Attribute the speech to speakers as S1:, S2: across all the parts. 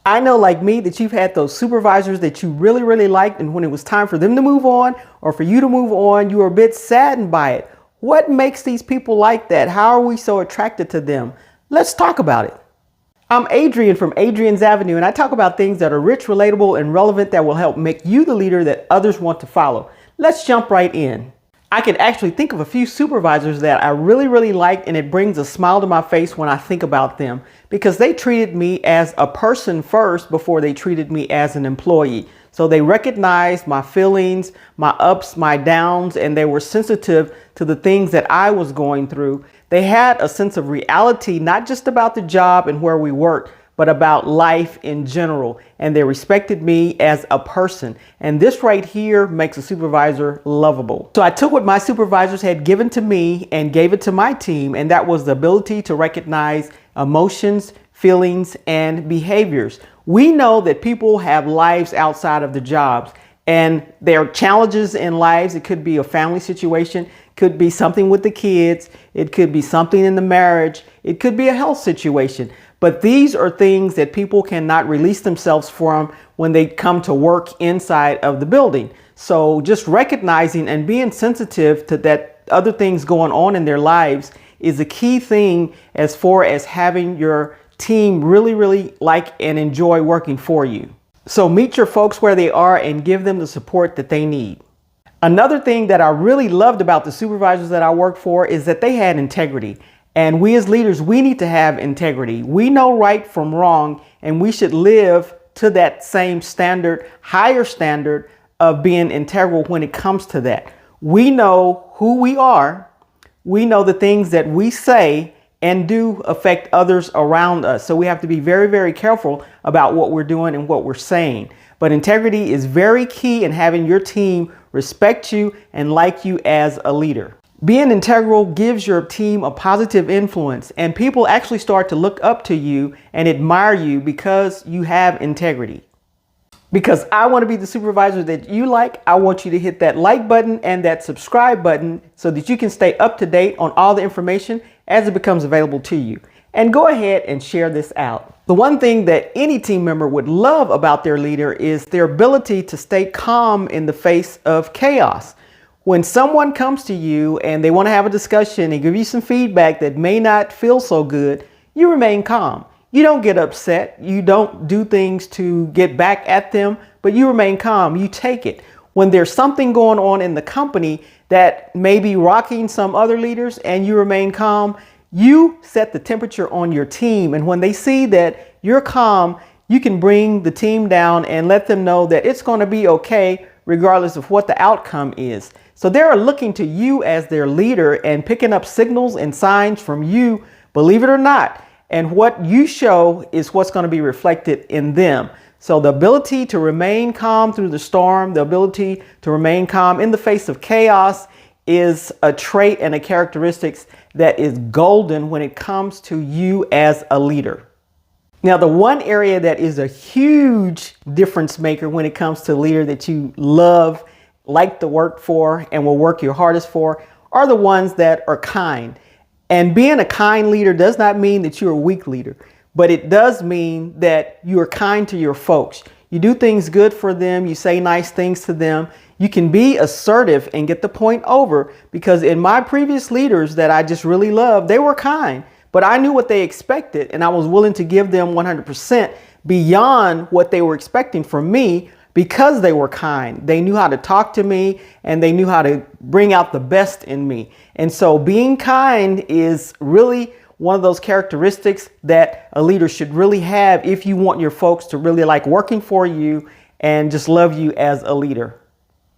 S1: I know, like me, that you've had those supervisors that you really, really liked, and when it was time for them to move on or for you to move on, you were a bit saddened by it. What makes these people like that? How are we so attracted to them? Let's talk about it. I'm Adrienne from Adrienne's Avenue, and I talk about things that are rich, relatable, and relevant that will help make you the leader that others want to follow. Let's jump right in. I can actually think of a few supervisors that I really, really liked, and it brings a smile to my face when I think about them because they treated me as a person first before they treated me as an employee. So they recognized my feelings, my ups, my downs, and they were sensitive to the things that I was going through. They had a sense of reality, not just about the job and where we worked, but about life in general. And they respected me as a person. And this right here makes a supervisor lovable. So I took what my supervisors had given to me and gave it to my team. And that was the ability to recognize emotions, feelings, and behaviors. We know that people have lives outside of the jobs, and there are challenges in lives. It could be a family situation, could be something with the kids, it could be something in the marriage, it could be a health situation. But these are things that people cannot release themselves from when they come to work inside of the building. So just recognizing and being sensitive to that other things going on in their lives is a key thing as far as having your team really, really like and enjoy working for you. So meet your folks where they are and give them the support that they need. Another thing that I really loved about the supervisors that I worked for is that they had integrity. And we as leaders, we need to have integrity. We know right from wrong, and we should live to that same standard, higher standard of being integral when it comes to that. We know who we are. We know the things that we say and do affect others around us. So we have to be very, very careful about what we're doing and what we're saying. But integrity is very key in having your team respect you and like you as a leader. Being integral gives your team a positive influence, and people actually start to look up to you and admire you because you have integrity. Because I want to be the supervisor that you like, I want you to hit that like button and that subscribe button so that you can stay up to date on all the information as it becomes available to you. And go ahead and share this out. The one thing that any team member would love about their leader is their ability to stay calm in the face of chaos. When someone comes to you and they want to have a discussion and give you some feedback that may not feel so good, you remain calm. You don't get upset. You don't do things to get back at them, but you remain calm. You take it. When there's something going on in the company that may be rocking some other leaders and you remain calm, you set the temperature on your team. And when they see that you're calm, you can bring the team down and let them know that it's going to be okay regardless of what the outcome is. So they're looking to you as their leader and picking up signals and signs from you, believe it or not. And what you show is what's going to be reflected in them. So the ability to remain calm through the storm, the ability to remain calm in the face of chaos is a trait and a characteristic that is golden when it comes to you as a leader. Now, the one area that is a huge difference maker when it comes to a leader that you love, like to work for, and will work your hardest for, are the ones that are kind. And being a kind leader does not mean that you're a weak leader, but it does mean that you are kind to your folks. You do things good for them. You say nice things to them. You can be assertive and get the point over, because in my previous leaders that I just really loved, they were kind, but I knew what they expected and I was willing to give them 100% beyond what they were expecting from me because they were kind. They knew how to talk to me and they knew how to bring out the best in me. And so being kind is really one of those characteristics that a leader should really have if you want your folks to really like working for you and just love you as a leader.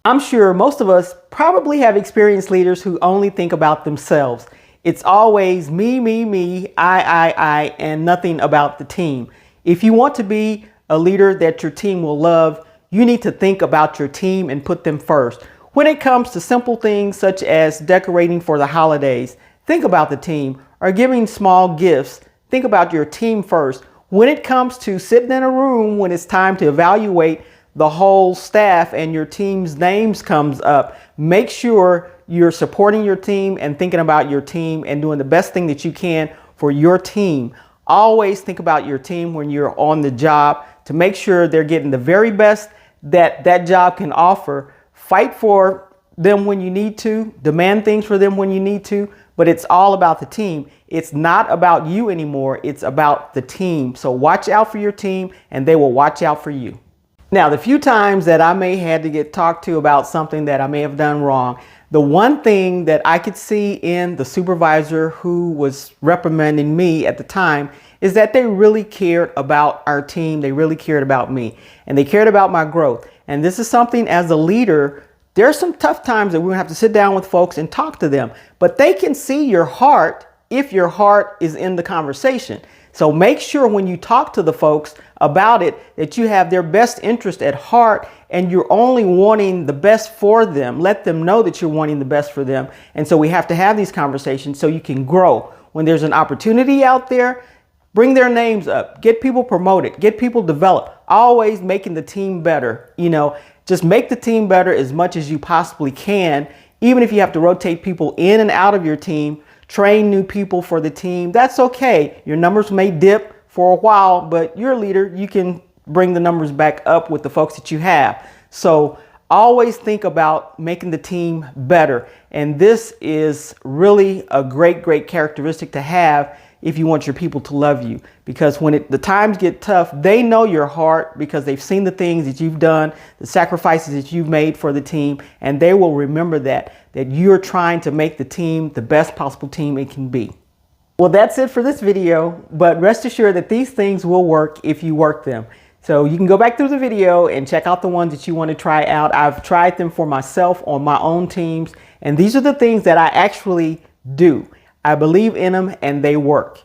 S1: I'm sure most of us probably have experienced leaders who only think about themselves. It's always me, I, and nothing about the team. If you want to be a leader that your team will love, you need to think about your team and put them first. When it comes to simple things such as decorating for the holidays, think about the team, or giving small gifts. Think about your team first. When it comes to sitting in a room, when it's time to evaluate the whole staff and your team's names comes up, make sure you're supporting your team and thinking about your team and doing the best thing that you can for your team. Always think about your team when you're on the job. to make sure they're getting the very best that that job can offer. Fight for them when you need to, demand things for them when you need to, but it's all about the team. It's not about you anymore. It's about the team. So watch out for your team and they will watch out for you. Now, the few times that I may had to get talked to about something that I may have done wrong, the one thing that I could see in the supervisor who was reprimanding me at the time is that they really cared about our team. They really cared about me and they cared about my growth. And this is something as a leader, there's some tough times that we're gonna have to sit down with folks and talk to them, but they can see your heart if your heart is in the conversation. So make sure when you talk to the folks about it that you have their best interest at heart and you're only wanting the best for them. Let them know that you're wanting the best for them. And so we have to have these conversations so you can grow. When there's an opportunity out there, bring their names up, get people promoted, get people developed, always making the team better. Just make the team better as much as you possibly can. Even if you have to rotate people in and out of your team, train new people for the team, that's okay. Your numbers may dip for a while, but you're a leader. You can bring the numbers back up with the folks that you have. So always think about making the team better. And this is really a great characteristic to have if you want your people to love you, because when the times get tough, they know your heart because they've seen the things that you've done, the sacrifices that you've made for the team, and they will remember that you're trying to make the team the best possible team it can be. Well, that's it for this video, but rest assured that these things will work if you work them. So you can go back through the video and check out the ones that you want to try out. I've tried them for myself on my own teams, and these are the things that I actually do. I believe in them and they work.